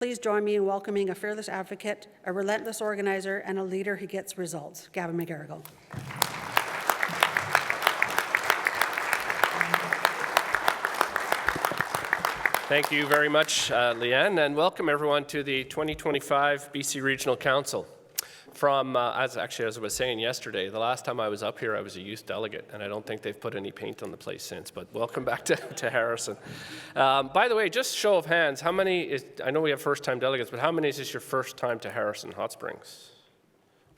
Please join me in welcoming a fearless advocate, a relentless organizer, and a leader who gets results, Gavin McGarrigle. Thank you very much, Leanne, and welcome everyone to the 2025 BC Regional Council. From, as I was saying yesterday, the last time I was up here, I was a youth delegate, and I don't think they've put any paint on the place since, but welcome back to Harrison. By the way, just show of hands, how many I know we have first-time delegates, but how many is this your first time to Harrison Hot Springs?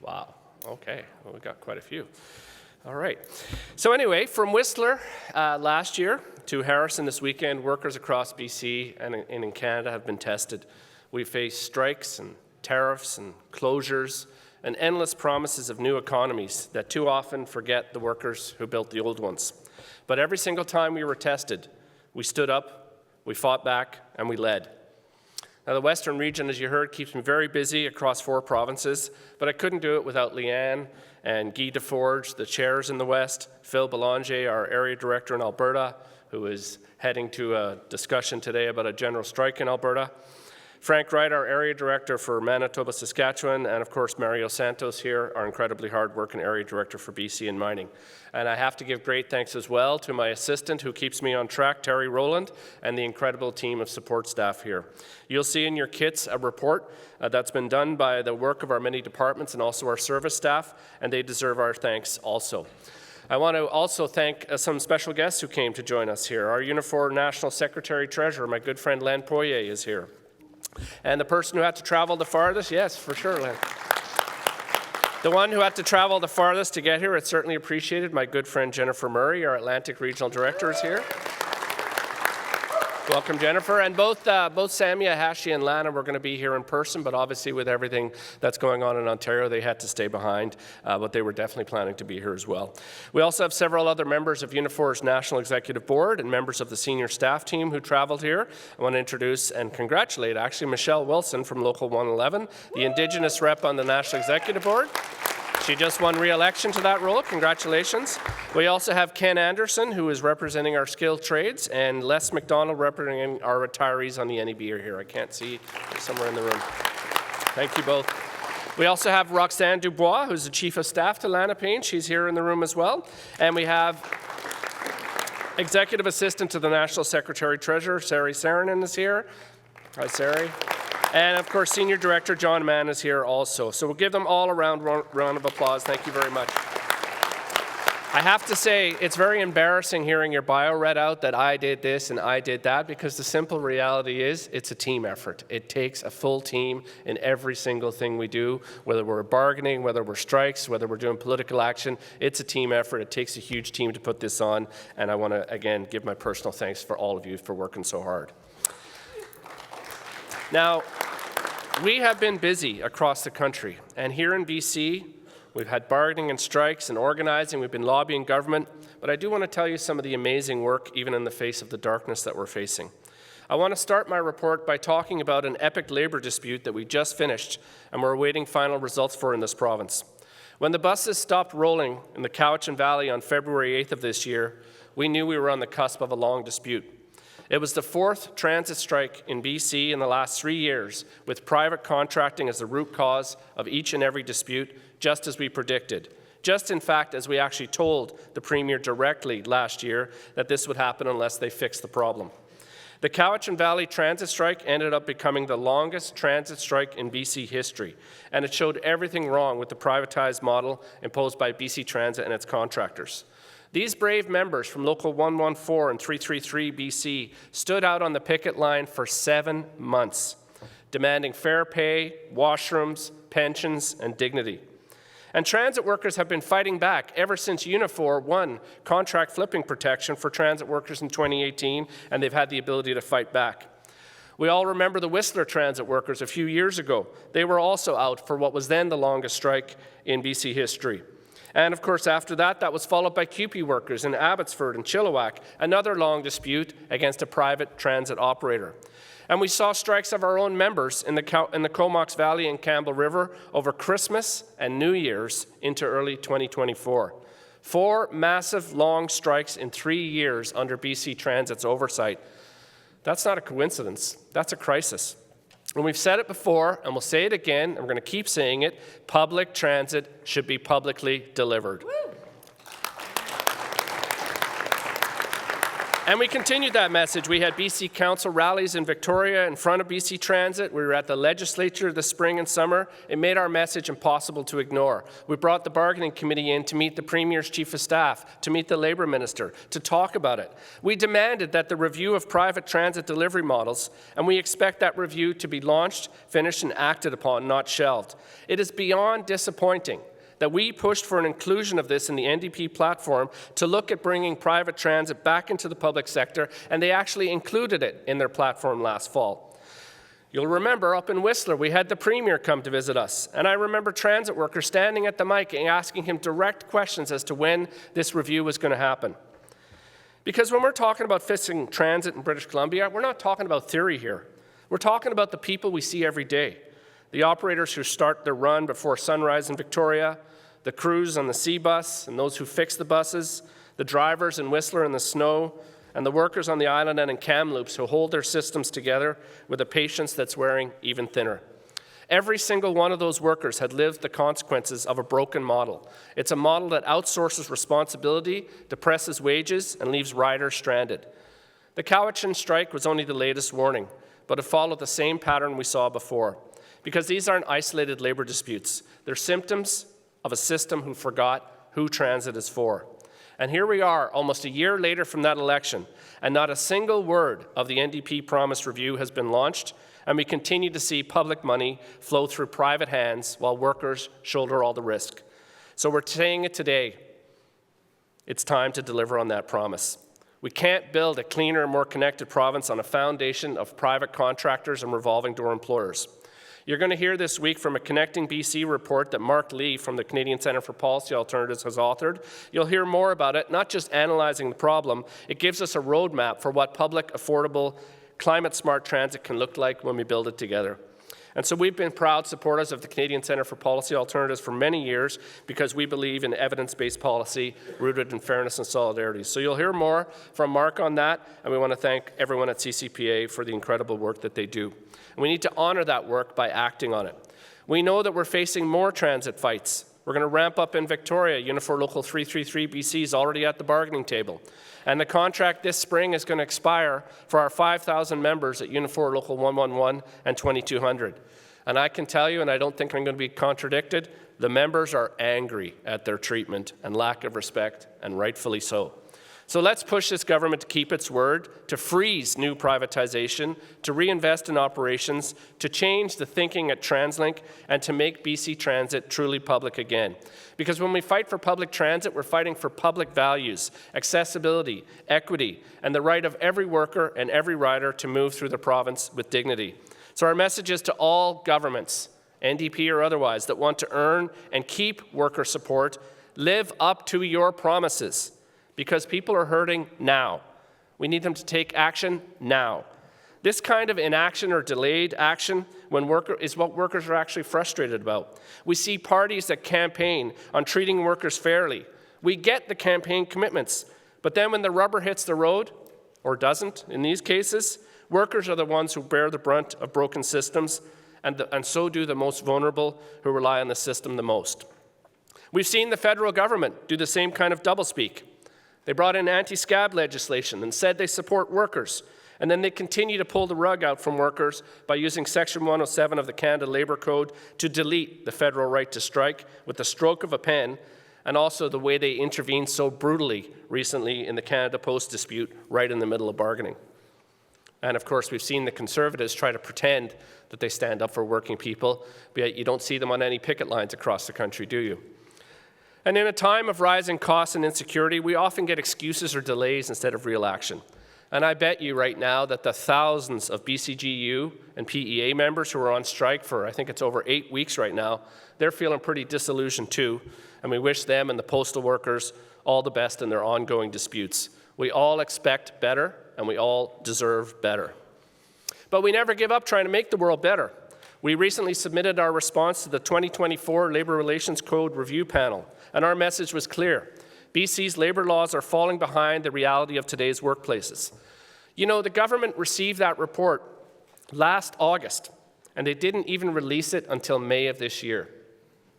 Wow, okay, well, we got quite a few. All right. So anyway, from Whistler last year to Harrison this weekend, workers across BC and in Canada have been tested. We faced strikes and tariffs and closures and endless promises of new economies that too often forget the workers who built the old ones. But every single time we were tested, we stood up, we fought back, and we led. Now, the Western region, as you heard, keeps me very busy across 4 provinces, but I couldn't do it without Leanne and Guy Deforge, the chairs in the West, Phil Belanger, our area director in Alberta, who is heading to a discussion today about a general strike in Alberta, Frank Wright, our area director for Manitoba, Saskatchewan, and of course Mario Santos here, our incredibly hard-working area director for BC and mining. And I have to give great thanks as well to my assistant who keeps me on track, Terry Rowland, and the incredible team of support staff here. You'll see in your kits a report that's been done by the work of our many departments and also our service staff, and they deserve our thanks also. I want to also thank some special guests who came to join us here. Our Unifor National Secretary-Treasurer, my good friend Len Poirier, is here. And the person who had to travel the farthest, yes, for sure, Len. The one who had to travel the farthest to get here, it's certainly appreciated. My good friend Jennifer Murray, our Atlantic Regional Director, is here. Welcome, Jennifer. And both Samia, Hashi, and Lana were going to be here in person, but obviously with everything that's going on in Ontario, they had to stay behind, but they were definitely planning to be here as well. We also have several other members of Unifor's National Executive Board and members of the senior staff team who traveled here. I want to introduce and congratulate, actually, Michelle Wilson from Local 111, the Indigenous rep on the National Executive Board. She just won re-election to that role. Congratulations. We also have Ken Anderson, who is representing our skilled trades, and Les McDonald representing our retirees on the NEB are here. I can't see somewhere in the room. Thank you both. We also have Roxanne Dubois, who's the Chief of Staff to Lana Payne. She's here in the room as well. And we have Executive Assistant to the National Secretary-Treasurer, Sari Saarinen is here. Hi, Sari. And of course, Senior Director John Mann is here also. So we'll give them all a round of applause. Thank you very much. I have to say, it's very embarrassing hearing your bio read out that I did this and I did that, because the simple reality is it's a team effort. It takes a full team in every single thing we do, whether we're bargaining, whether we're strikes, whether we're doing political action. It's a team effort. It takes a huge team to put this on. And I want to, again, give my personal thanks for all of you for working so hard. Now, we have been busy across the country, and here in BC, we've had bargaining and strikes and organizing, we've been lobbying government, but I do want to tell you some of the amazing work, even in the face of the darkness that we're facing. I want to start my report by talking about an epic labour dispute that we just finished, and we're awaiting final results for in this province. When the buses stopped rolling in the Cowichan Valley on February 8th of this year, we knew we were on the cusp of a long dispute. It was the 4th transit strike in BC in the last 3 years, with private contracting as the root cause of each and every dispute, just as we predicted. Just, in fact, as we actually told the Premier directly last year that this would happen unless they fixed the problem. The Cowichan Valley transit strike ended up becoming the longest transit strike in BC history, and it showed everything wrong with the privatized model imposed by BC Transit and its contractors. These brave members from Local 114 and 333 BC stood out on the picket line for 7 months, demanding fair pay, washrooms, pensions, and dignity. And transit workers have been fighting back ever since Unifor won contract flipping protection for transit workers in 2018, and they've had the ability to fight back. We all remember the Whistler transit workers a few years ago. They were also out for what was then the longest strike in BC history. And of course, after that, that was followed by CUPE workers in Abbotsford and Chilliwack, another long dispute against a private transit operator. And we saw strikes of our own members in the Comox Valley and Campbell River over Christmas and New Year's into early 2024. 4 massive long strikes in 3 years under BC Transit's oversight. That's not a coincidence. That's a crisis. And we've said it before, and we'll say it again, and we're going to keep saying it, public transit should be publicly delivered. And we continued that message. We had BC Council rallies in Victoria in front of BC Transit. We were at the legislature this spring and summer. It made our message impossible to ignore. We brought the bargaining committee in to meet the Premier's Chief of Staff, to meet the Labour Minister, to talk about it. We demanded that the review of private transit delivery models, and we expect that review to be launched, finished, and acted upon, not shelved. It is beyond disappointing that we pushed for an inclusion of this in the NDP platform to look at bringing private transit back into the public sector, and they actually included it in their platform last fall. You'll remember up in Whistler, we had the Premier come to visit us, and I remember transit workers standing at the mic and asking him direct questions as to when this review was going to happen. Because when we're talking about fixing transit in British Columbia, we're not talking about theory here. We're talking about the people we see every day. The operators who start their run before sunrise in Victoria, the crews on the C-bus and those who fix the buses, the drivers in Whistler in the snow, and the workers on the island and in Kamloops who hold their systems together with a patience that's wearing even thinner. Every single one of those workers had lived the consequences of a broken model. It's a model that outsources responsibility, depresses wages, and leaves riders stranded. The Cowichan strike was only the latest warning, but it followed the same pattern we saw before. Because these aren't isolated labour disputes. They're symptoms of a system who forgot who transit is for. And here we are, almost a year later from that election, and not a single word of the NDP promised review has been launched, and we continue to see public money flow through private hands while workers shoulder all the risk. So we're saying it today. It's time to deliver on that promise. We can't build a cleaner, more connected province on a foundation of private contractors and revolving door employers. You're going to hear this week from a Connecting BC report that Mark Lee from the Canadian Centre for Policy Alternatives has authored. You'll hear more about it, not just analyzing the problem. It gives us a roadmap for what public, affordable, climate-smart transit can look like when we build it together. And so we've been proud supporters of the Canadian Centre for Policy Alternatives for many years because we believe in evidence-based policy rooted in fairness and solidarity. So you'll hear more from Mark on that, and we want to thank everyone at CCPA for the incredible work that they do. And we need to honour that work by acting on it. We know that we're facing more transit fights. We're going to ramp up in Victoria. Unifor Local 333 BC is already at the bargaining table. And the contract this spring is going to expire for our 5,000 members at Unifor Local 111 and 2200. And I can tell you, and I don't think I'm going to be contradicted, the members are angry at their treatment and lack of respect, and rightfully so. So let's push this government to keep its word, to freeze new privatization, to reinvest in operations, to change the thinking at TransLink, and to make BC Transit truly public again. Because when we fight for public transit, we're fighting for public values, accessibility, equity, and the right of every worker and every rider to move through the province with dignity. So our message is to all governments, NDP or otherwise, that want to earn and keep worker support, live up to your promises. Because people are hurting now. We need them to take action now. This kind of inaction or delayed action is what workers are actually frustrated about. We see parties that campaign on treating workers fairly. We get the campaign commitments, but then when the rubber hits the road, or doesn't in these cases, workers are the ones who bear the brunt of broken systems, and so do the most vulnerable who rely on the system the most. We've seen the federal government do the same kind of doublespeak. They brought in anti-scab legislation and said they support workers, and then they continue to pull the rug out from workers by using Section 107 of the Canada Labour Code to delete the federal right to strike with the stroke of a pen, and also the way they intervened so brutally recently in the Canada Post dispute right in the middle of bargaining. And of course, we've seen the Conservatives try to pretend that they stand up for working people, but yet you don't see them on any picket lines across the country, do you? And in a time of rising costs and insecurity, we often get excuses or delays instead of real action. And I bet you right now that the thousands of BCGU and PEA members who are on strike for, I think it's over 8 weeks right now, they're feeling pretty disillusioned too. And we wish them and the postal workers all the best in their ongoing disputes. We all expect better, and we all deserve better. But we never give up trying to make the world better. We recently submitted our response to the 2024 Labour Relations Code Review Panel, and our message was clear. BC's labour laws are falling behind the reality of today's workplaces. You know, the government received that report last August, and they didn't even release it until May of this year.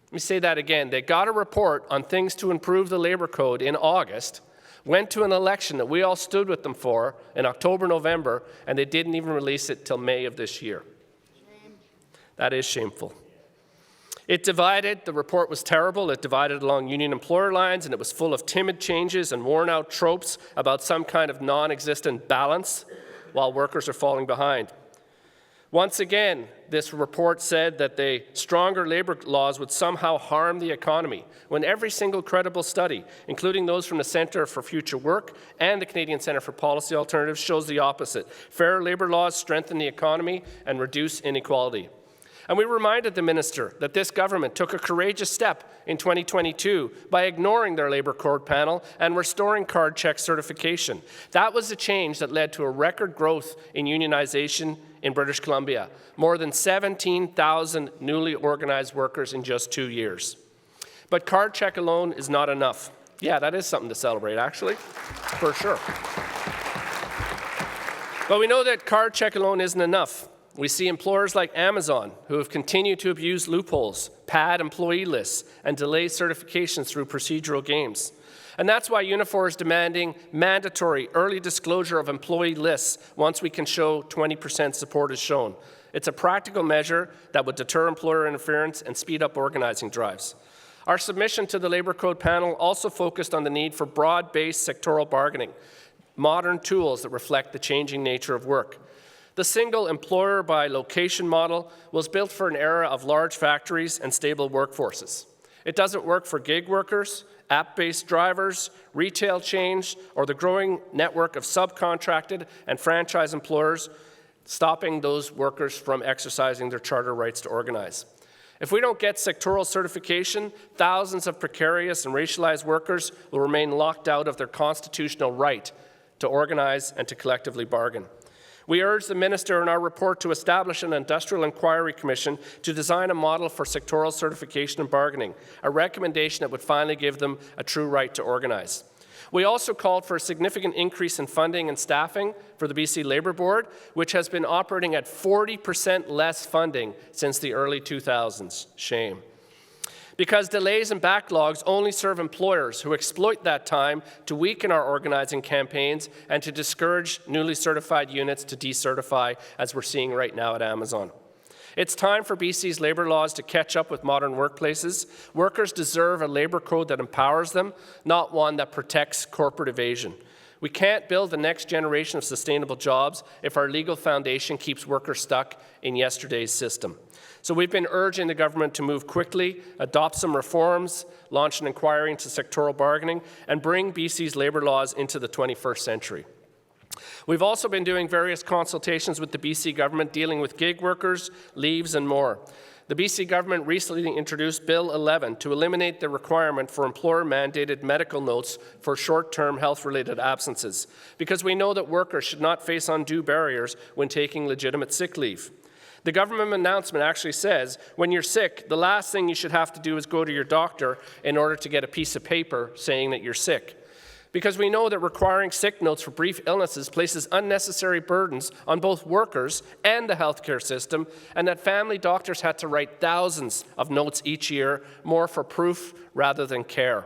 Let me say that again. They got a report on things to improve the Labour Code in August, went to an election that we all stood with them for in October, November, and they didn't even release it till May of this year. Shame. That is shameful. It divided, the report was terrible, it divided along union employer lines, and it was full of timid changes and worn out tropes about some kind of non-existent balance while workers are falling behind. Once again, this report said that the stronger labour laws would somehow harm the economy, when every single credible study, including those from the Centre for Future Work and the Canadian Centre for Policy Alternatives, shows the opposite. Fair labour laws strengthen the economy and reduce inequality. And we reminded the minister that this government took a courageous step in 2022 by ignoring their Labour Code panel and restoring card check certification. That was a change that led to a record growth in unionization in British Columbia, more than 17,000 newly organized workers in just 2 years. But card check alone is not enough. Yeah, that is something to celebrate, actually, for sure. But we know that card check alone isn't enough. We see employers like Amazon who have continued to abuse loopholes, pad employee lists, and delay certifications through procedural games. And that's why Unifor is demanding mandatory early disclosure of employee lists once we can show 20% support is shown. It's a practical measure that would deter employer interference and speed up organizing drives. Our submission to the Labour Code panel also focused on the need for broad-based sectoral bargaining, modern tools that reflect the changing nature of work. The single employer by location model was built for an era of large factories and stable workforces. It doesn't work for gig workers, app-based drivers, retail chains, or the growing network of subcontracted and franchise employers, stopping those workers from exercising their charter rights to organize. If we don't get sectoral certification, thousands of precarious and racialized workers will remain locked out of their constitutional right to organize and to collectively bargain. We urge the minister in our report to establish an industrial inquiry commission to design a model for sectoral certification and bargaining, a recommendation that would finally give them a true right to organize. We also called for a significant increase in funding and staffing for the BC Labour Board, which has been operating at 40% less funding since the early 2000s. Shame. Because delays and backlogs only serve employers who exploit that time to weaken our organizing campaigns and to discourage newly certified units to decertify, as we're seeing right now at Amazon. It's time for BC's labour laws to catch up with modern workplaces. Workers deserve a labour code that empowers them, not one that protects corporate evasion. We can't build the next generation of sustainable jobs if our legal foundation keeps workers stuck in yesterday's system. So we've been urging the government to move quickly, adopt some reforms, launch an inquiry into sectoral bargaining, and bring BC's labour laws into the 21st century. We've also been doing various consultations with the BC government dealing with gig workers, leaves, and more. The BC government recently introduced Bill 11 to eliminate the requirement for employer-mandated medical notes for short-term health-related absences, because we know that workers should not face undue barriers when taking legitimate sick leave. The government announcement actually says, when you're sick, the last thing you should have to do is go to your doctor in order to get a piece of paper saying that you're sick. Because we know that requiring sick notes for brief illnesses places unnecessary burdens on both workers and the healthcare system, and that family doctors had to write thousands of notes each year, more for proof rather than care.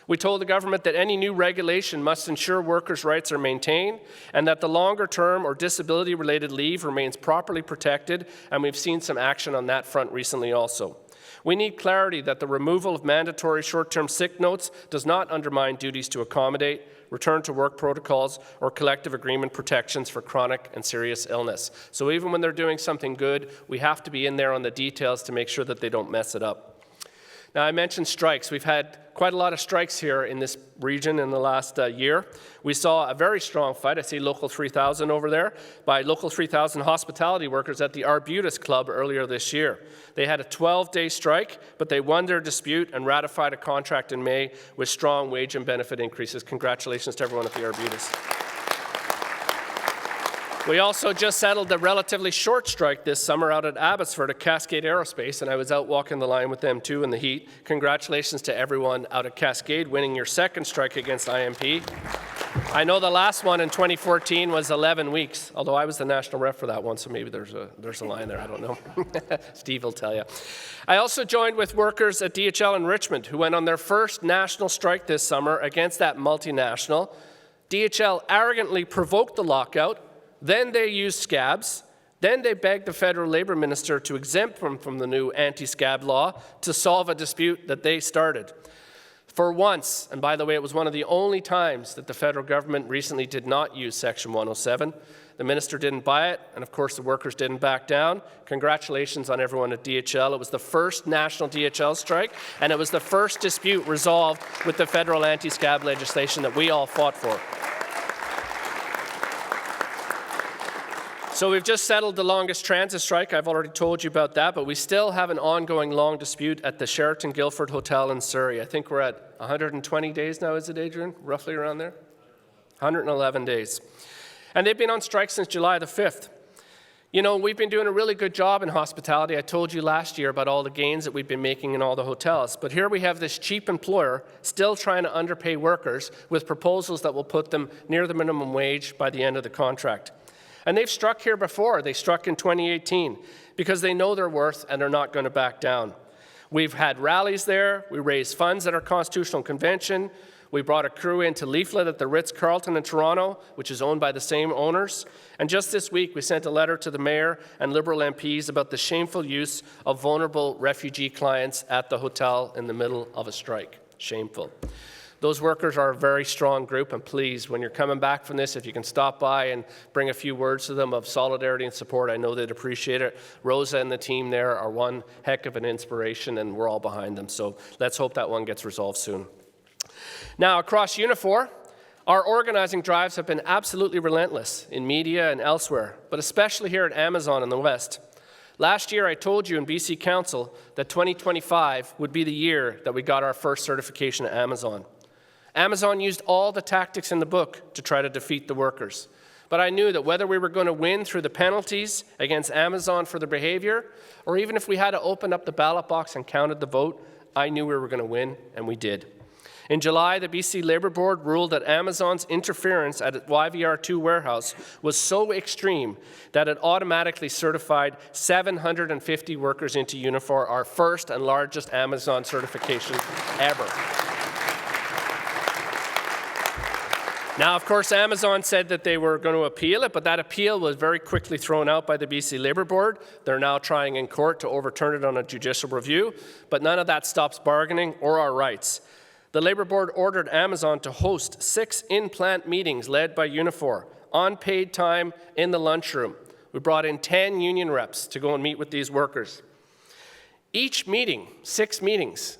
We told the government that any new regulation must ensure workers' rights are maintained and that the longer-term or disability-related leave remains properly protected, and we've seen some action on that front recently also. We need clarity that the removal of mandatory short-term sick notes does not undermine duties to accommodate, return to work protocols, or collective agreement protections for chronic and serious illness. So even when they're doing something good, we have to be in there on the details to make sure that they don't mess it up. Now, I mentioned strikes. We've had quite a lot of strikes here in this region in the last year. We saw a very strong fight, I see Local 3000 over there, by Local 3000 hospitality workers at the Arbutus Club earlier this year. They had a 12-day strike, but they won their dispute and ratified a contract in May with strong wage and benefit increases. Congratulations to everyone at the Arbutus. We also just settled a relatively short strike this summer out at Abbotsford at Cascade Aerospace, and I was out walking the line with them too in the heat. Congratulations to everyone out at Cascade winning your second strike against IMP. I know the last one in 2014 was 11 weeks, although I was the national rep for that one, so maybe there's a line there, I don't know. Steve will tell you. I also joined with workers at DHL in Richmond who went on their first national strike this summer against that multinational. DHL arrogantly provoked the lockout, then they used scabs, then they begged the federal labour minister to exempt them from the new anti-scab law to solve a dispute that they started. For once, and by the way, it was one of the only times that the federal government recently did not use Section 107. The minister didn't buy it, and of course the workers didn't back down. Congratulations on everyone at DHL. It was the first national DHL strike, and it was the first dispute resolved with the federal anti-scab legislation that we all fought for. So we've just settled the longest transit strike. I've already told you about that, but we still have an ongoing long dispute at the Sheraton Guildford Hotel in Surrey. I think we're at 120 days now, is it, Adrian? Roughly around there? 111 days. And they've been on strike since July the 5th. You know, we've been doing a really good job in hospitality. I told you last year about all the gains that we've been making in all the hotels. But here we have this cheap employer still trying to underpay workers with proposals that will put them near the minimum wage by the end of the contract. And they've struck here before. They struck in 2018 because they know their worth and they're not going to back down. We've had rallies there. We raised funds at our Constitutional Convention. We brought a crew in to leaflet at the Ritz-Carlton in Toronto, which is owned by the same owners. And just this week, we sent a letter to the Mayor and Liberal MPs about the shameful use of vulnerable refugee clients at the hotel in the middle of a strike. Shameful. Those workers are a very strong group, and please, when you're coming back from this, if you can stop by and bring a few words to them of solidarity and support, I know they'd appreciate it. Rosa and the team there are one heck of an inspiration, and we're all behind them. So let's hope that one gets resolved soon. Now, across Unifor, our organizing drives have been absolutely relentless in media and elsewhere, but especially here at Amazon in the West. Last year, I told you in BC Council that 2025 would be the year that we got our first certification at Amazon. Amazon used all the tactics in the book to try to defeat the workers. But I knew that whether we were going to win through the penalties against Amazon for their behavior, or even if we had to open up the ballot box and counted the vote, I knew we were going to win, and we did. In July, the BC Labour Board ruled that Amazon's interference at its YVR2 warehouse was so extreme that it automatically certified 750 workers into Unifor, our first and largest Amazon certification ever. Now, of course, Amazon said that they were going to appeal it, but that appeal was very quickly thrown out by the BC Labour Board. They're now trying in court to overturn it on a judicial review, but none of that stops bargaining or our rights. The Labour Board ordered Amazon to host 6 in-plant meetings led by Unifor, on paid time in the lunchroom. We brought in 10 union reps to go and meet with these workers. Each meeting, 6 meetings,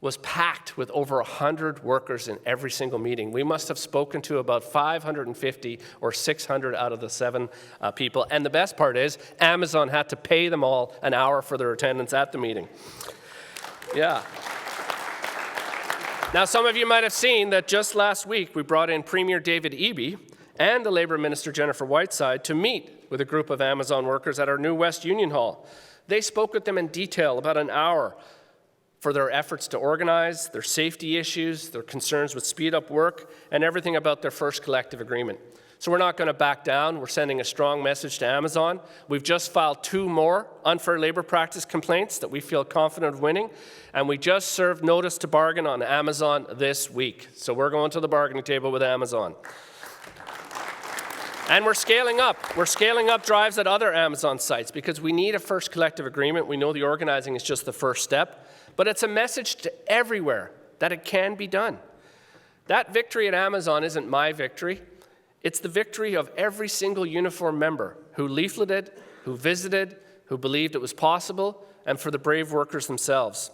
was packed with over 100 workers in every single meeting. We must have spoken to about 550 or 600 out of the 7 people. And the best part is, Amazon had to pay them all an hour for their attendance at the meeting. Yeah. Now, some of you might have seen that just last week, we brought in Premier David Eby and the Labour Minister Jennifer Whiteside to meet with a group of Amazon workers at our new West Union Hall. They spoke with them in detail about an hour for their efforts to organize, their safety issues, their concerns with speed up work, and everything about their first collective agreement. So we're not going to back down. We're sending a strong message to Amazon. We've just filed 2 more unfair labor practice complaints that we feel confident of winning, and we just served notice to bargain on Amazon this week. So we're going to the bargaining table with Amazon. And we're scaling up. We're scaling up drives at other Amazon sites because we need a first collective agreement. We know the organizing is just the first step. But it's a message to everywhere that it can be done. That victory at Amazon isn't my victory. It's the victory of every single Unifor member who leafleted, who visited, who believed it was possible, and for the brave workers themselves.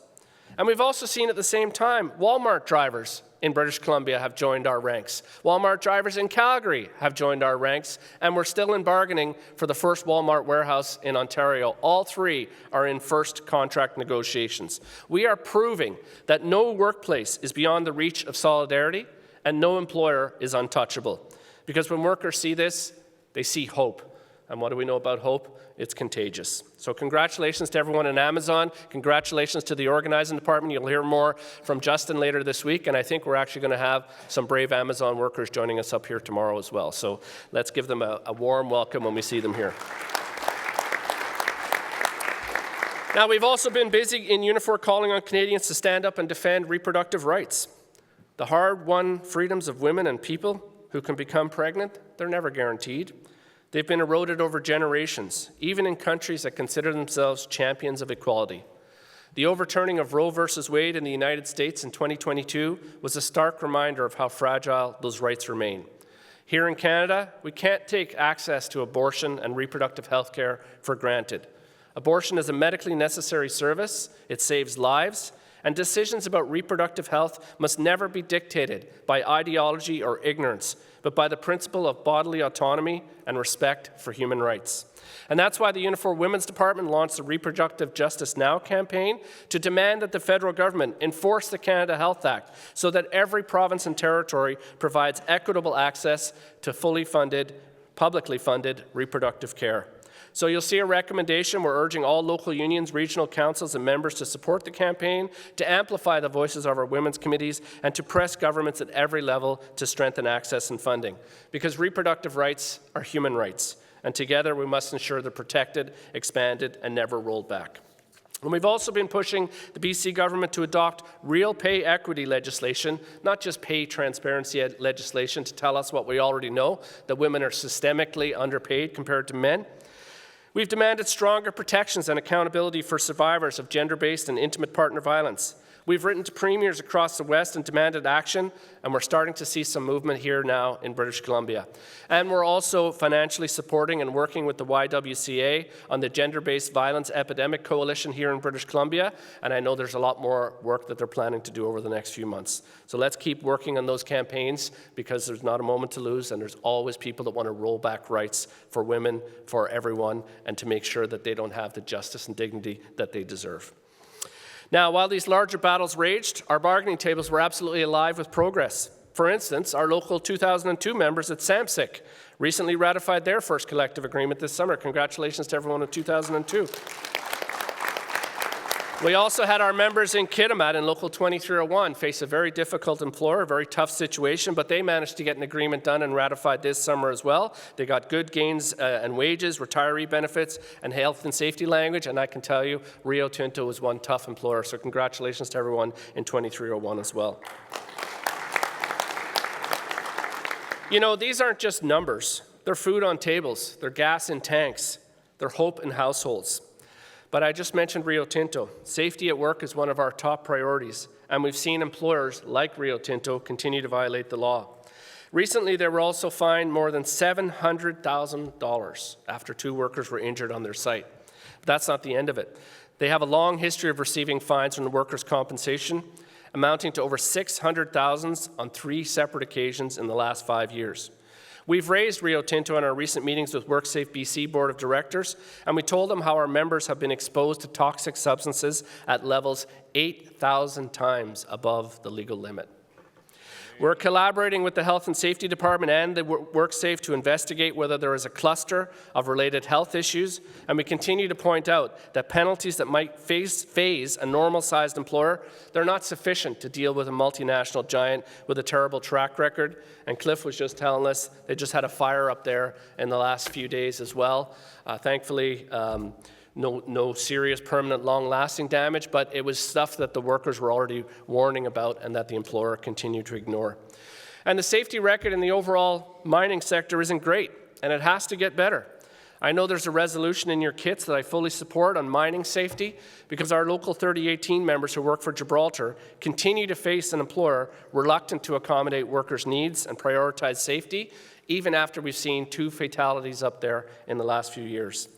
And we've also seen at the same time, Walmart drivers in British Columbia have joined our ranks. Walmart drivers in Calgary have joined our ranks, and we're still in bargaining for the first Walmart warehouse in Ontario. All 3 are in first contract negotiations. We are proving that no workplace is beyond the reach of solidarity, and no employer is untouchable. Because when workers see this, they see hope. And what do we know about hope? It's contagious. So congratulations to everyone in Amazon. Congratulations to the organizing department. You'll hear more from Justin later this week, and I think we're actually going to have some brave Amazon workers joining us up here tomorrow as well. So let's give them a warm welcome when we see them here. Now, we've also been busy in Unifor calling on Canadians to stand up and defend reproductive rights. The hard-won freedoms of women and people who can become pregnant, they're never guaranteed. They've been eroded over generations, even in countries that consider themselves champions of equality. The overturning of Roe v. Wade in the United States in 2022 was a stark reminder of how fragile those rights remain. Here in Canada, we can't take access to abortion and reproductive health care for granted. Abortion is a medically necessary service, it saves lives, and decisions about reproductive health must never be dictated by ideology or ignorance, but by the principle of bodily autonomy and respect for human rights. And that's why the Unifor Women's Department launched the Reproductive Justice Now campaign to demand that the federal government enforce the Canada Health Act so that every province and territory provides equitable access to fully funded, publicly funded reproductive care. So you'll see a recommendation. We're urging all local unions, regional councils, and members to support the campaign, to amplify the voices of our women's committees, and to press governments at every level to strengthen access and funding. Because reproductive rights are human rights, and together we must ensure they're protected, expanded, and never rolled back. And we've also been pushing the BC government to adopt real pay equity legislation, not just pay transparency legislation to tell us what we already know, that women are systemically underpaid compared to men. We've demanded stronger protections and accountability for survivors of gender-based and intimate partner violence. We've written to premiers across the West and demanded action, and we're starting to see some movement here now in British Columbia. And we're also financially supporting and working with the YWCA on the Gender-Based Violence Epidemic Coalition here in British Columbia, and I know there's a lot more work that they're planning to do over the next few months. So let's keep working on those campaigns, because there's not a moment to lose, and there's always people that want to roll back rights for women, for everyone, and to make sure that they don't have the justice and dignity that they deserve. Now, while these larger battles raged, our bargaining tables were absolutely alive with progress. For instance, our local 2002 members at SAMSIC recently ratified their first collective agreement this summer. Congratulations to everyone in 2002. We also had our members in Kitimat in Local 2301 face a very difficult employer, a very tough situation, but they managed to get an agreement done and ratified this summer as well. They got good gains and wages, retiree benefits, and health and safety language, and I can tell you, Rio Tinto was one tough employer, so congratulations to everyone in 2301 as well. You know, these aren't just numbers. They're food on tables, they're gas in tanks, they're hope in households. But I just mentioned Rio Tinto. Safety at work is one of our top priorities, and we've seen employers like Rio Tinto continue to violate the law. Recently, they were also fined more than $700,000 after 2 workers were injured on their site. But that's not the end of it. They have a long history of receiving fines from the workers' compensation, amounting to over $600,000 on 3 separate occasions in the last 5 years. We've raised Rio Tinto in our recent meetings with WorkSafe BC Board of Directors, and we told them how our members have been exposed to toxic substances at levels 8,000 times above the legal limit. We're collaborating with the Health and Safety Department and the WorkSafe to investigate whether there is a cluster of related health issues, and we continue to point out that penalties that might phase a normal-sized employer, they're not sufficient to deal with a multinational giant with a terrible track record. And Cliff was just telling us they just had a fire up there in the last few days as well. Thankfully, no serious, permanent, long-lasting damage, but it was stuff that the workers were already warning about and that the employer continued to ignore. And the safety record in the overall mining sector isn't great, and it has to get better. I know there's a resolution in your kits that I fully support on mining safety, because our local 3018 members who work for Gibraltar continue to face an employer reluctant to accommodate workers' needs and prioritize safety, even after we've seen 2 fatalities up there in the last few years.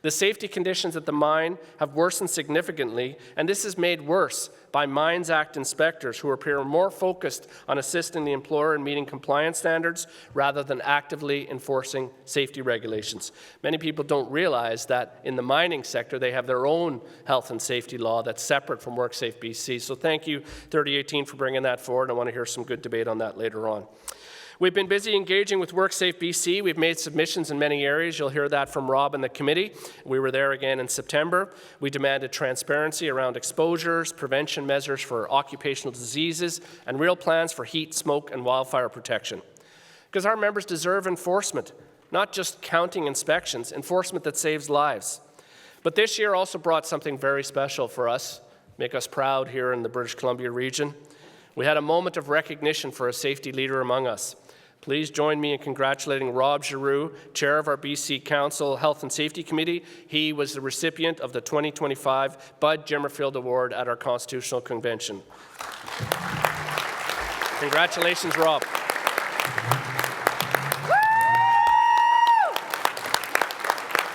The safety conditions at the mine have worsened significantly, and this is made worse by Mines Act inspectors who appear more focused on assisting the employer in meeting compliance standards rather than actively enforcing safety regulations. Many people don't realize that in the mining sector they have their own health and safety law that's separate from WorkSafe BC. So thank you, 3018, for bringing that forward. I want to hear some good debate on that later on. We've been busy engaging with WorkSafe BC. We've made submissions in many areas. You'll hear that from Rob and the committee. We were there again in September. We demanded transparency around exposures, prevention measures for occupational diseases, and real plans for heat, smoke, and wildfire protection. Because our members deserve enforcement, not just counting inspections, enforcement that saves lives. But this year also brought something very special for us, make us proud here in the British Columbia region. We had a moment of recognition for a safety leader among us. Please join me in congratulating Rob Giroux, Chair of our BC Council Health and Safety Committee. He was the recipient of the 2025 Bud Jimmerfield Award at our Constitutional Convention. Congratulations, Rob.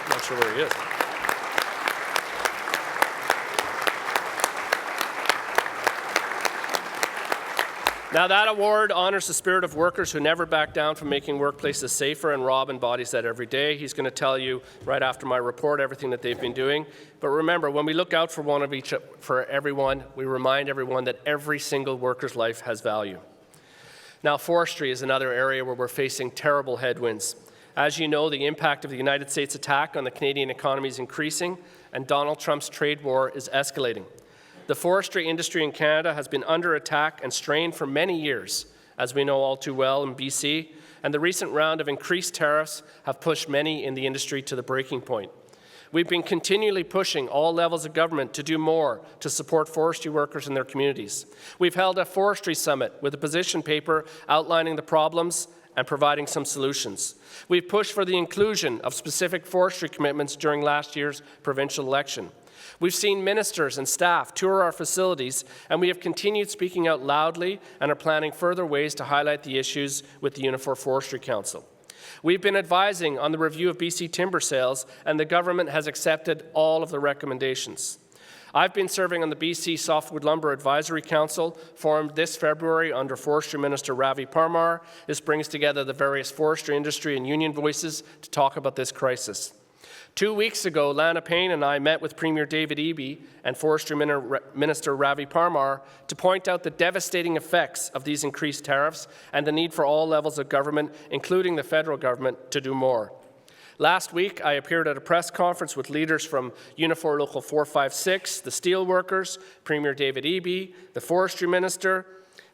Not sure where he is. Now, that award honors the spirit of workers who never back down from making workplaces safer, and Rob embodies that every day. He's going to tell you right after my report everything that they've been doing. But remember, when we look out for everyone, we remind everyone that every single worker's life has value. Now, forestry is another area where we're facing terrible headwinds. As you know, the impact of the United States attack on the Canadian economy is increasing, and Donald Trump's trade war is escalating. The forestry industry in Canada has been under attack and strain for many years, as we know all too well in BC, and the recent round of increased tariffs have pushed many in the industry to the breaking point. We've been continually pushing all levels of government to do more to support forestry workers in their communities. We've held a forestry summit with a position paper outlining the problems and providing some solutions. We've pushed for the inclusion of specific forestry commitments during last year's provincial election. We've seen ministers and staff tour our facilities, and we have continued speaking out loudly and are planning further ways to highlight the issues with the Unifor Forestry Council. We've been advising on the review of BC timber sales, and the government has accepted all of the recommendations. I've been serving on the BC Softwood Lumber Advisory Council, formed this February under Forestry Minister Ravi Parmar. This brings together the various forestry industry and union voices to talk about this crisis. 2 weeks ago, Lana Payne and I met with Premier David Eby and Forestry Minister Ravi Parmar to point out the devastating effects of these increased tariffs and the need for all levels of government, including the federal government, to do more. Last week, I appeared at a press conference with leaders from Unifor Local 456, the steelworkers, Premier David Eby, the Forestry Minister,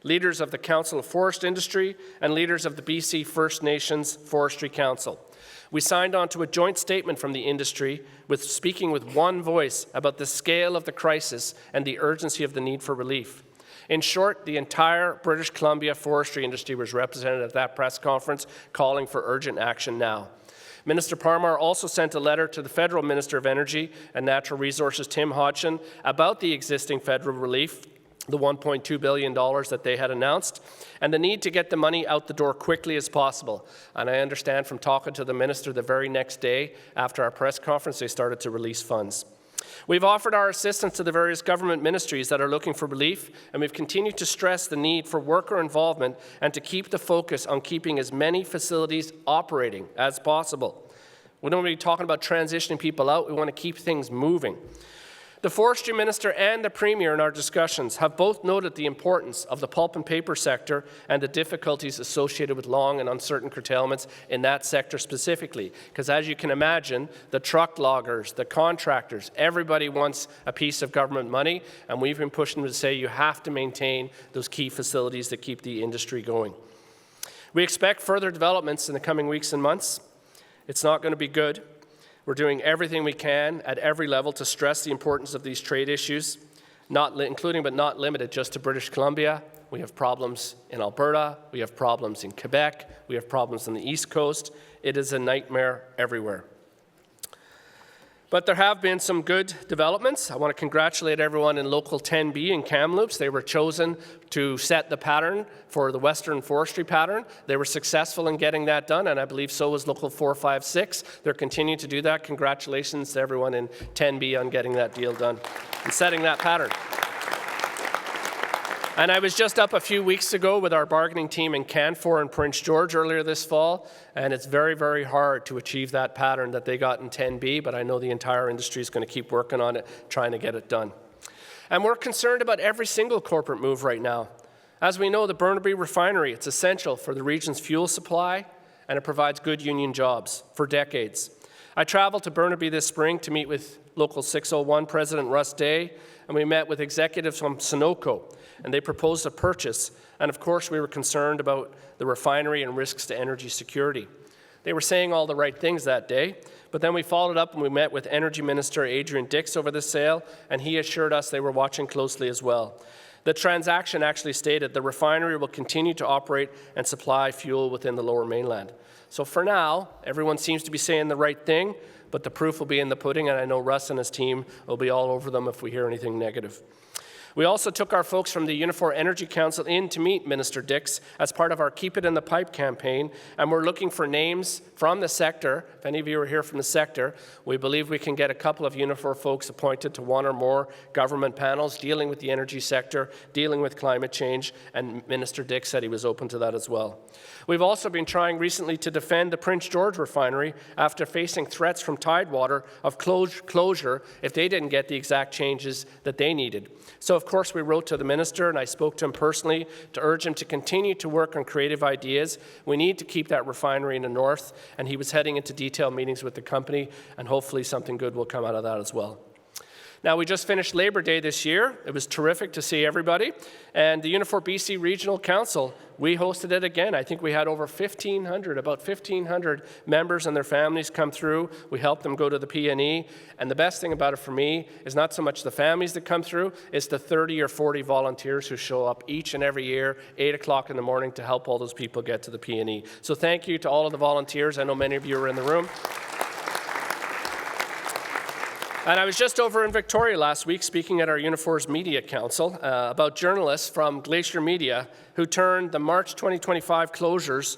leaders of the Council of Forest Industry, and leaders of the BC First Nations Forestry Council. We signed on to a joint statement from the industry speaking with one voice about the scale of the crisis and the urgency of the need for relief. In short, the entire British Columbia forestry industry was represented at that press conference, calling for urgent action now. Minister Parmar also sent a letter to the Federal Minister of Energy and Natural Resources, Tim Hodgson, about the existing federal relief, the $1.2 billion that they had announced, and the need to get the money out the door quickly as possible. And I understand from talking to the minister the very next day after our press conference, they started to release funds. We've offered our assistance to the various government ministries that are looking for relief, and we've continued to stress the need for worker involvement and to keep the focus on keeping as many facilities operating as possible. We don't want to be talking about transitioning people out, we want to keep things moving. The Forestry Minister and the Premier in our discussions have both noted the importance of the pulp and paper sector and the difficulties associated with long and uncertain curtailments in that sector specifically. Because as you can imagine, the truck loggers, the contractors, everybody wants a piece of government money, and we've been pushing them to say you have to maintain those key facilities that keep the industry going. We expect further developments in the coming weeks and months. It's not going to be good. We're doing everything we can at every level to stress the importance of these trade issues, including but not limited just to British Columbia. We have problems in Alberta. We have problems in Quebec. We have problems on the East Coast. It is a nightmare everywhere. But there have been some good developments. I want to congratulate everyone in Local 10B in Kamloops. They were chosen to set the pattern for the Western Forestry pattern. They were successful in getting that done, and I believe so was Local 456. They're continuing to do that. Congratulations to everyone in 10B on getting that deal done and setting that pattern. And I was just up a few weeks ago with our bargaining team in Canfor and Prince George earlier this fall, and it's very, very hard to achieve that pattern that they got in 10B, but I know the entire industry is going to keep working on it, trying to get it done. And we're concerned about every single corporate move right now. As we know, the Burnaby refinery, it's essential for the region's fuel supply, and it provides good union jobs for decades. I traveled to Burnaby this spring to meet with Local 601 President Russ Day, and we met with executives from Sunoco, and they proposed a purchase. And of course, we were concerned about the refinery and risks to energy security. They were saying all the right things that day, but then we followed up and we met with Energy Minister Adrian Dix over the sale, and he assured us they were watching closely as well. The transaction actually stated the refinery will continue to operate and supply fuel within the Lower Mainland. So for now, everyone seems to be saying the right thing, but the proof will be in the pudding, and I know Russ and his team will be all over them if we hear anything negative. We also took our folks from the Unifor Energy Council in to meet Minister Dix as part of our Keep It in the Pipe campaign, and we're looking for names from the sector. If any of you are here from the sector, we believe we can get a couple of Unifor folks appointed to one or more government panels dealing with the energy sector, dealing with climate change, and Minister Dix said he was open to that as well. We've also been trying recently to defend the Prince George refinery after facing threats from Tidewater of closure if they didn't get the exact changes that they needed. So of course we wrote to the minister, and I spoke to him personally to urge him to continue to work on creative ideas. We need to keep that refinery in the north, and he was heading into detailed meetings with the company, and hopefully something good will come out of that as well. Now, we just finished Labor Day this year. It was terrific to see everybody. And the Unifor B.C. Regional Council, we hosted it again. I think we had over 1,500, about 1,500 members and their families come through. We helped them go to the P&E. And the best thing about it for me is not so much the families that come through, it's the 30 or 40 volunteers who show up each and every year, 8 o'clock in the morning, to help all those people get to the P&E. So thank you to all of the volunteers. I know many of you are in the room. And I was just over in Victoria last week speaking at our Unifor's Media Council about journalists from Glacier Media who turned the March 2025 closures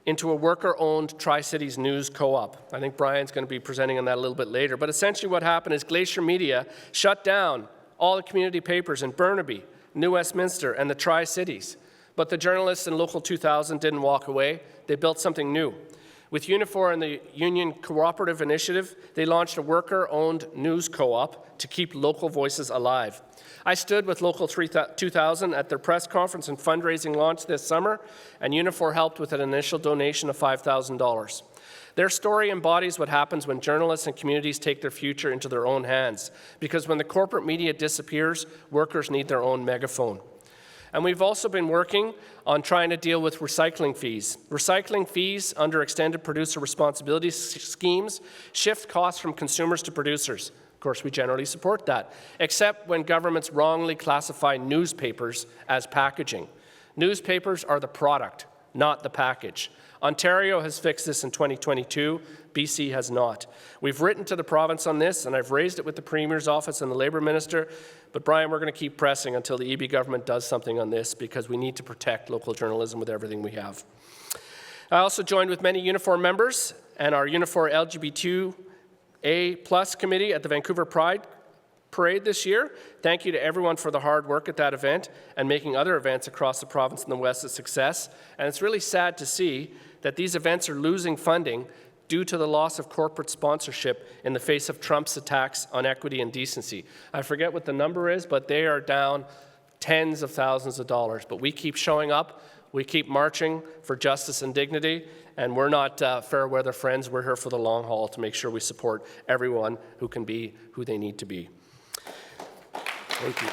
into a worker-owned Tri-Cities News co-op. I think Brian's going to be presenting on that a little bit later. But essentially what happened is Glacier Media shut down all the community papers in Burnaby, New Westminster, and the Tri-Cities. But the journalists in Local 2000 didn't walk away. They built something new. With Unifor and the Union Cooperative Initiative, they launched a worker-owned news co-op to keep local voices alive. I stood with Local 2000 at their press conference and fundraising launch this summer, and Unifor helped with an initial donation of $5,000. Their story embodies what happens when journalists and communities take their future into their own hands, because when the corporate media disappears, workers need their own megaphone. And we've also been working on trying to deal with recycling fees. Recycling fees under extended producer responsibility schemes shift costs from consumers to producers. Of course, we generally support that, except when governments wrongly classify newspapers as packaging. Newspapers are the product, not the package. Ontario has fixed this in 2022. BC has not. We've written to the province on this, and I've raised it with the Premier's office and the Labour Minister. But Brian, we're going to keep pressing until the EB government does something on this, because we need to protect local journalism with everything we have. I also joined with many Unifor members and our Unifor LGBTQA+ committee at the Vancouver Pride Parade this year. Thank you to everyone for the hard work at that event and making other events across the province and the West a success. And it's really sad to see that these events are losing funding due to the loss of corporate sponsorship in the face of Trump's attacks on equity and decency. I forget what the number is, but they are down tens of thousands of dollars. But we keep showing up, we keep marching for justice and dignity, and we're not fair weather friends. We're here for the long haul to make sure we support everyone who can be who they need to be. Thank you.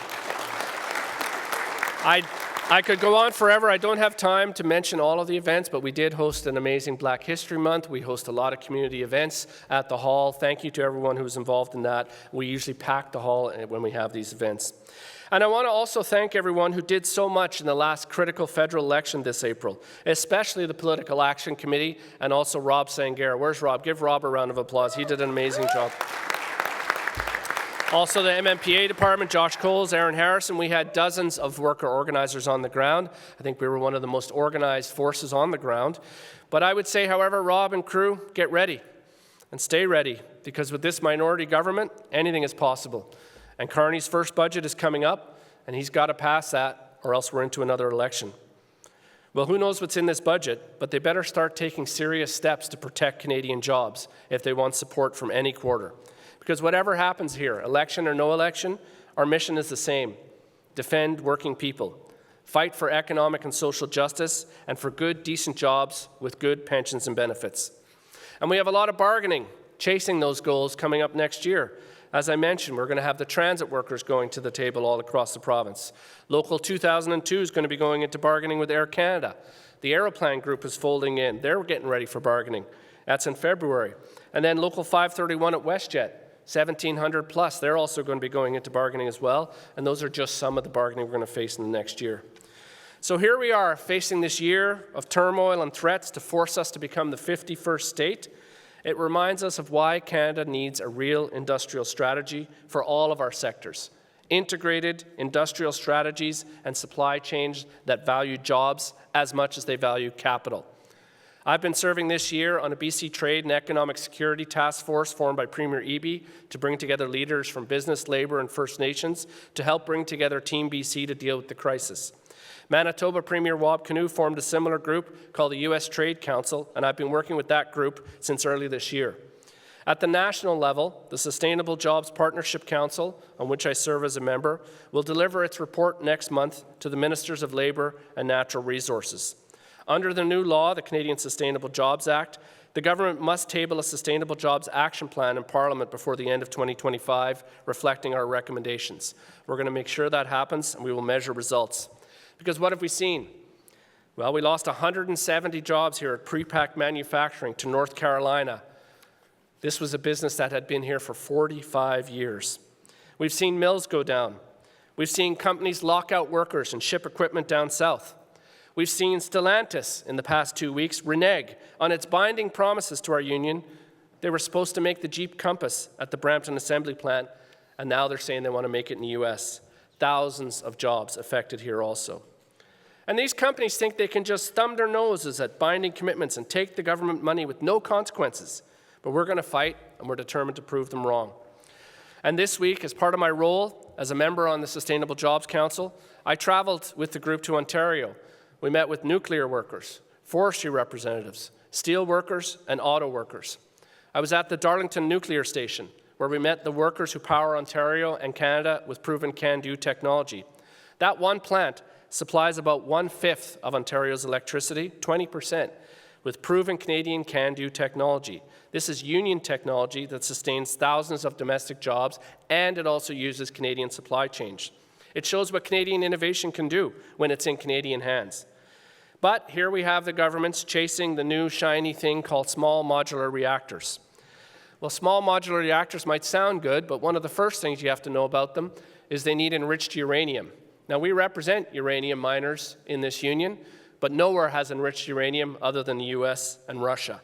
I could go on forever. I don't have time to mention all of the events, but we did host an amazing Black History Month. We host a lot of community events at the hall. Thank you to everyone who was involved in that. We usually pack the hall when we have these events. And I want to also thank everyone who did so much in the last critical federal election this April, especially the Political Action Committee and also Rob Sangarra. Where's Rob? Give Rob a round of applause. He did an amazing job. Also the MMPA department, Josh Coles, Aaron Harrison. We had dozens of worker organizers on the ground. I think we were one of the most organized forces on the ground. But I would say, however, Rob and crew, get ready and stay ready, because with this minority government, anything is possible. And Carney's first budget is coming up, and he's got to pass that, or else we're into another election. Well, who knows what's in this budget, but they better start taking serious steps to protect Canadian jobs if they want support from any quarter. Because whatever happens here, election or no election, our mission is the same: defend working people. fight for economic and social justice, and for good, decent jobs with good pensions and benefits. And we have a lot of bargaining, chasing those goals coming up next year. As I mentioned, we're going to have the transit workers going to the table all across the province. Local 2002 is going to be going into bargaining with Air Canada. The Aeroplan Group is folding in. They're getting ready for bargaining. That's in February. And then Local 531 at WestJet, 1,700 plus, they're also going to be going into bargaining as well. And those are just some of the bargaining we're going to face in the next year. So here we are facing this year of turmoil and threats to force us to become the 51st state. It reminds us of why Canada needs a real industrial strategy for all of our sectors. Integrated industrial strategies and supply chains that value jobs as much as they value capital. I've been serving this year on a BC Trade and Economic Security Task Force formed by Premier Eby to bring together leaders from business, labour and First Nations to help bring together Team BC to deal with the crisis. Manitoba Premier Wab Kinew formed a similar group called the U.S. Trade Council, and I've been working with that group since early this year. At the national level, the Sustainable Jobs Partnership Council, on which I serve as a member, will deliver its report next month to the Ministers of Labour and Natural Resources. Under the new law, the Canadian Sustainable Jobs Act, the government must table a Sustainable Jobs Action Plan in Parliament before the end of 2025, reflecting our recommendations. We're going to make sure that happens, and we will measure results. Because what have we seen? Well, we lost 170 jobs here at Prepack Manufacturing to North Carolina. This was a business that had been here for 45 years. We've seen mills go down. We've seen companies lock out workers and ship equipment down south. We've seen Stellantis in the past 2 weeks renege on its binding promises to our union. They were supposed to make the Jeep Compass at the Brampton Assembly Plant, and now they're saying they want to make it in the U.S. Thousands of jobs affected here also. And these companies think they can just thumb their noses at binding commitments and take the government money with no consequences. But we're going to fight, and we're determined to prove them wrong. And this week, as part of my role as a member on the Sustainable Jobs Council, I traveled with the group to Ontario. We met with nuclear workers, forestry representatives, steel workers, and auto workers. I was at the Darlington Nuclear Station, where we met the workers who power Ontario and Canada with proven can-do technology. That one plant supplies about 1/5 of Ontario's electricity, 20%, with proven Canadian can-do technology. This is union technology that sustains thousands of domestic jobs, and it also uses Canadian supply chains. It shows what Canadian innovation can do when it's in Canadian hands. But here we have the governments chasing the new shiny thing called small modular reactors. Well, small modular reactors might sound good, but one of the first things you have to know about them is they need enriched uranium. Now, we represent uranium miners in this union, but nowhere has enriched uranium other than the US and Russia.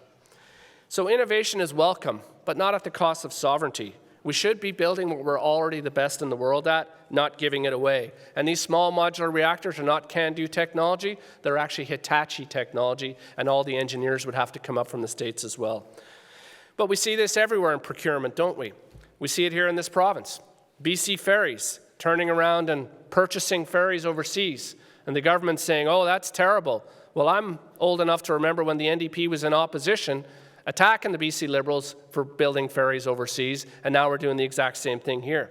So innovation is welcome, but not at the cost of sovereignty. We should be building what we're already the best in the world at, not giving it away. And these small modular reactors are not can-do technology, they're actually Hitachi technology, and all the engineers would have to come up from the States as well. But we see this everywhere in procurement, don't we? We see it here in this province. BC Ferries, turning around and purchasing ferries overseas, and the government saying, oh, that's terrible. Well, I'm old enough to remember when the NDP was in opposition, attacking the BC Liberals for building ferries overseas, and now we're doing the exact same thing here.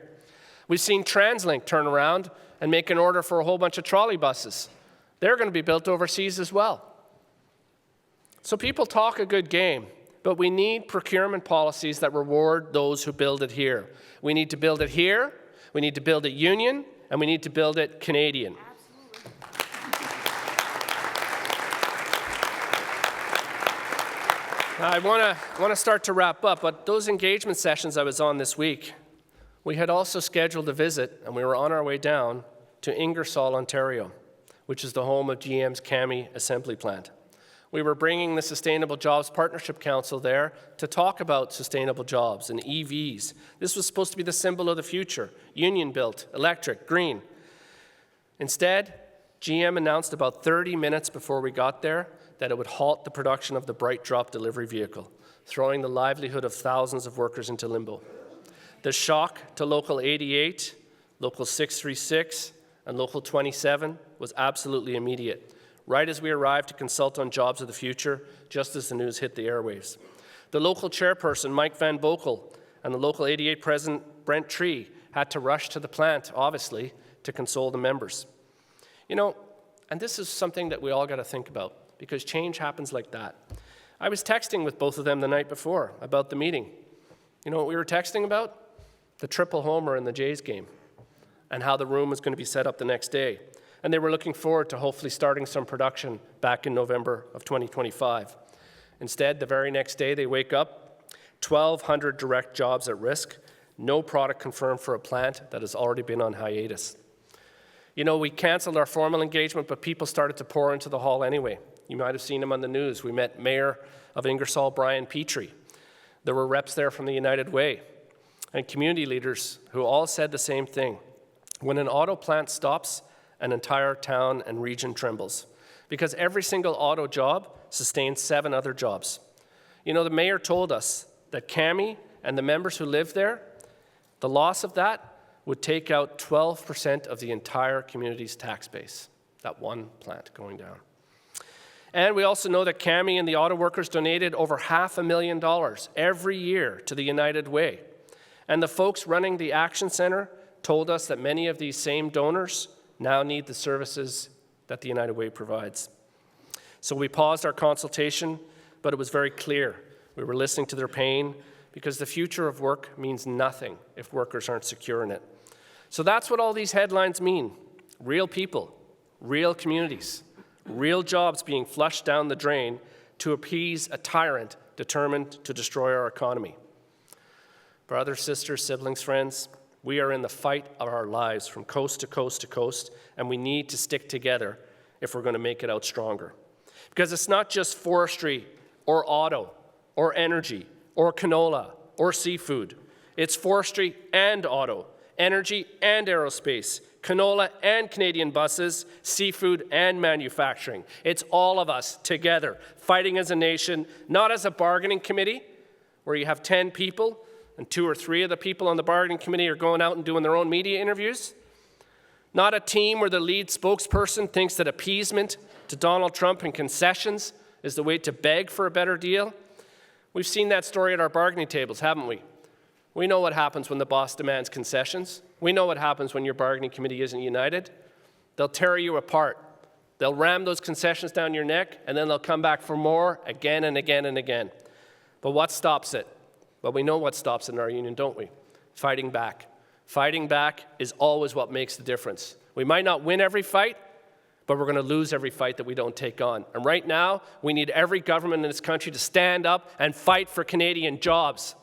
We've seen TransLink turn around and make an order for a whole bunch of trolley buses. They're going to be built overseas as well. So people talk a good game, but we need procurement policies that reward those who build it here. We need to build it here, we need to build it union, and we need to build it Canadian. I want to start to wrap up, but those engagement sessions I was on this week, we had also scheduled a visit, and we were on our way down to Ingersoll, Ontario, which is the home of GM's Kami assembly plant. We were bringing the Sustainable Jobs Partnership Council there to talk about sustainable jobs and EVs. This was supposed to be the symbol of the future, union-built, electric, green. Instead, GM announced about 30 minutes before we got there that it would halt the production of the Bright Drop delivery vehicle, throwing the livelihood of thousands of workers into limbo. The shock to Local 88, Local 636, and Local 27 was absolutely immediate, right as we arrived to consult on jobs of the future, just as the news hit the airwaves. The local chairperson, Mike Van Bokel, and the Local 88 president, Brent Tree, had to rush to the plant, obviously, to console the members. You know, and this is something that we all got to think about, because change happens like that. I was texting with both of them the night before about the meeting. You know what we were texting about? The triple homer in the Jays game, and how the room was going to be set up the next day. And they were looking forward to hopefully starting some production back in November of 2025. Instead, the very next day they wake up, 1,200 direct jobs at risk, no product confirmed for a plant that has already been on hiatus. You know, we canceled our formal engagement, but people started to pour into the hall anyway. You might have seen him on the news. We met Mayor of Ingersoll, Brian Petrie. There were reps there from the United Way and community leaders who all said the same thing. When an auto plant stops, an entire town and region trembles, because every single auto job sustains 7 other jobs. You know, the mayor told us that Cami and the members who live there, the loss of that would take out 12% of the entire community's tax base, that one plant going down. And we also know that Cami and the auto workers donated over $500,000 every year to the United Way. And the folks running the Action Centre told us that many of these same donors now need the services that the United Way provides. So we paused our consultation, but it was very clear. We were listening to their pain, because the future of work means nothing if workers aren't secure in it. So that's what all these headlines mean. Real people, real communities, real jobs being flushed down the drain to appease a tyrant determined to destroy our economy. Brothers, sisters, siblings, friends, we are in the fight of our lives from coast to coast to coast, and we need to stick together if we're going to make it out stronger. Because it's not just forestry or auto or energy or canola or seafood. It's forestry and auto, energy and aerospace, canola and Canadian buses, seafood and manufacturing. It's all of us together, fighting as a nation, not as a bargaining committee where you have 10 people and 2 or 3 of the people on the bargaining committee are going out and doing their own media interviews. Not a team where the lead spokesperson thinks that appeasement to Donald Trump and concessions is the way to beg for a better deal. We've seen that story at our bargaining tables, haven't we? We know what happens when the boss demands concessions. We know what happens when your bargaining committee isn't united. They'll tear you apart. They'll ram those concessions down your neck, and then they'll come back for more again and again and again. But what stops it? Well, we know what stops it in our union, don't we? Fighting back. Fighting back is always what makes the difference. We might not win every fight, but we're going to lose every fight that we don't take on. And right now, we need every government in this country to stand up and fight for Canadian jobs.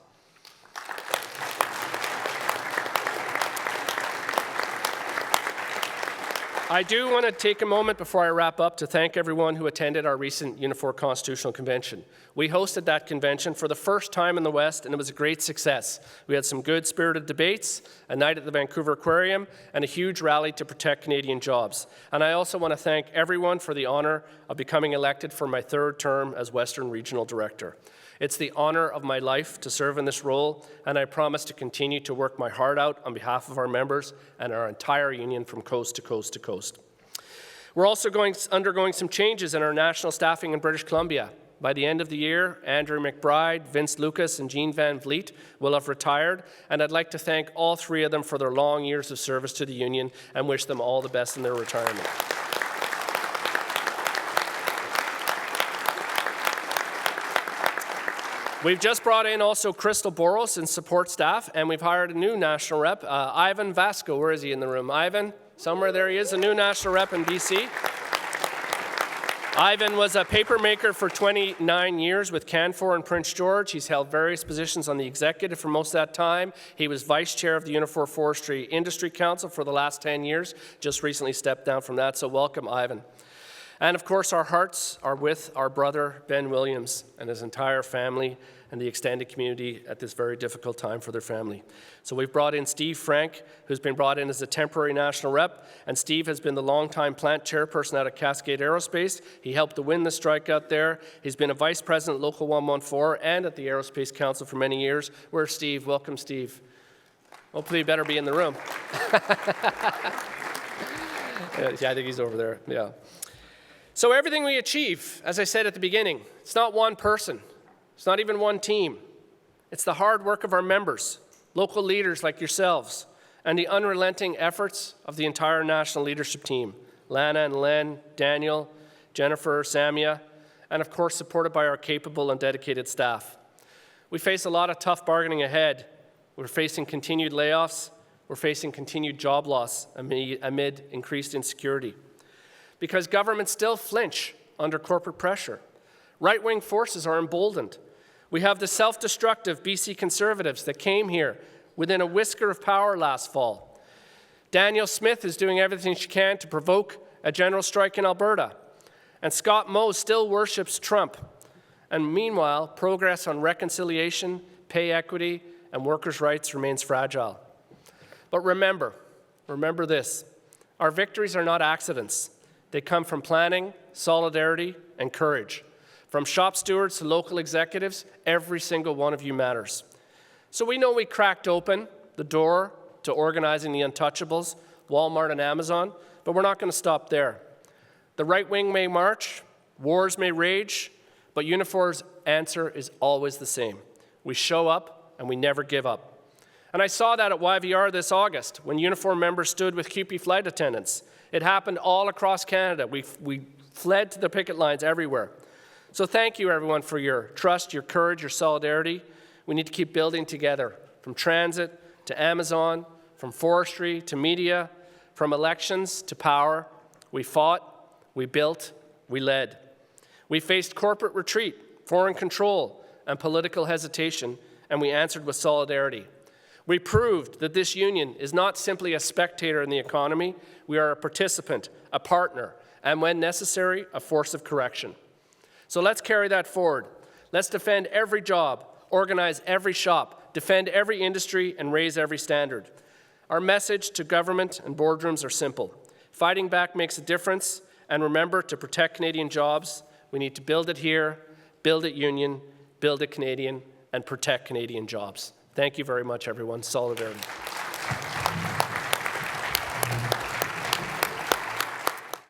I do want to take a moment before I wrap up to thank everyone who attended our recent Unifor Constitutional Convention. We hosted that convention for the first time in the West, and it was a great success. We had some good spirited debates, a night at the Vancouver Aquarium, and a huge rally to protect Canadian jobs. And I also want to thank everyone for the honour of becoming elected for my 3rd term as Western Regional Director. It's the honour of my life to serve in this role, and I promise to continue to work my heart out on behalf of our members and our entire union from coast to coast to coast. We're also undergoing some changes in our national staffing in British Columbia. By the end of the year, Andrew McBride, Vince Lucas, and Jean Van Vliet will have retired, and I'd like to thank all 3 of them for their long years of service to the union and wish them all the best in their retirement. We've just brought in also Crystal Boros and support staff, and we've hired a new national rep, Ivan Vasco. Where is he in the room? Ivan? Somewhere there he is, a new national rep in BC. Ivan was a paper maker for 29 years with Canfor in Prince George. He's held various positions on the executive for most of that time. He was vice chair of the Unifor Forestry Industry Council for the last 10 years, just recently stepped down from that, so welcome, Ivan. And of course, our hearts are with our brother, Ben Williams, and his entire family and the extended community at this very difficult time for their family. So we've brought in Steve Frank, who's been brought in as a temporary national rep, and Steve has been the longtime plant chairperson out of Cascade Aerospace. He helped to win the strike out there. He's been a vice president at Local 114 and at the Aerospace Council for many years. Where's Steve? Welcome, Steve. Hopefully you better be in the room. Yeah, I think he's over there, yeah. So everything we achieve, as I said at the beginning, it's not one person. It's not even one team. It's the hard work of our members, local leaders like yourselves, and the unrelenting efforts of the entire national leadership team, Lana and Len, Daniel, Jennifer, Samia, and of course supported by our capable and dedicated staff. We face a lot of tough bargaining ahead. We're facing continued layoffs. We're facing continued job loss amid increased insecurity. Because governments still flinch under corporate pressure. Right-wing forces are emboldened. We have the self-destructive BC Conservatives that came here within a whisker of power last fall. Danielle Smith is doing everything she can to provoke a general strike in Alberta. And Scott Moe still worships Trump. And meanwhile, progress on reconciliation, pay equity, and workers' rights remains fragile. But remember this, our victories are not accidents. They come from planning, solidarity, and courage. From shop stewards to local executives, every single one of you matters. So we know we cracked open the door to organizing the untouchables, Walmart and Amazon, but we're not going to stop there. The right wing may march, wars may rage, but Unifor's answer is always the same. We show up and we never give up. And I saw that at YVR this August when Unifor members stood with CUPE flight attendants. It happened all across Canada. We fled to the picket lines everywhere. So thank you, everyone, for your trust, your courage, your solidarity. We need to keep building together, from transit to Amazon, from forestry to media, from elections to power. We fought, we built, we led. We faced corporate retreat, foreign control, and political hesitation, and we answered with solidarity. We proved that this union is not simply a spectator in the economy. We are a participant, a partner, and when necessary, a force of correction. So let's carry that forward. Let's defend every job, organize every shop, defend every industry, and raise every standard. Our message to government and boardrooms are simple. Fighting back makes a difference, and remember, to protect Canadian jobs, we need to build it here, build it union, build it Canadian, and protect Canadian jobs. Thank you very much, everyone. Solidarity.